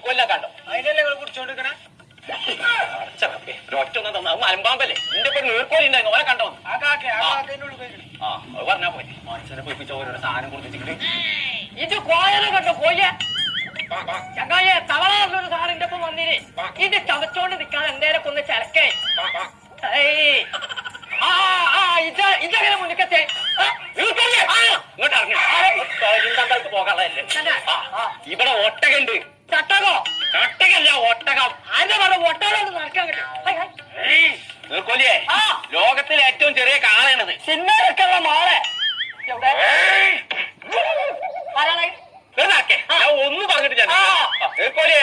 കൊല്ലം കണ്ടോ? അതിനല്ലേ നിങ്ങൾ കുടിച്ചോണ്ടിരിക്കണേ? ഒറ്റ ഒന്നും തന്ന മലമ്പാമ്പല്ലേ എന്റെ പേര് നീർക്കോലി ഉണ്ടായിരുന്നു. ഓനെ കണ്ടോ? ആ അത് പറഞ്ഞാ പോയി. മനുഷ്യനെ പൊയിപ്പിച്ച ഓരോരോ സാധനം കൊടുത്തിട്ട് ഇത് കോയനെ കണ്ടോ? കോയ ചങ്ങായ തവളൊരു സാറിന്റെ ഒപ്പം വന്നിന്. ഇത് ചവച്ചോണ്ട് നിൽക്കാൻ എന്തേലും ഒന്ന് ചിലക്കേ. ഇതങ്ങനെ മുന്നിക്കത്തെ ഇങ്ങോട്ട് ഇറങ്ങി പോകാനുള്ളതല്ലേ. ഇവിടെ ഒട്ടകുണ്ട്. ചട്ടകോ? ചട്ടകല്ല, ഒട്ടകം. അതിന്റെ പറഞ്ഞ ഒട്ടകം നടക്കാൻ നീർക്കോലിയെ ലോകത്തിലെ ഏറ്റവും ചെറിയ കാളയാണത്. സിനിമയിലൊക്കെ ഉള്ള മാളെ എവിടെ ആരാണ്? ഞാൻ ഒന്നും പറഞ്ഞിട്ട് ഞാൻ നീർക്കോലിയെ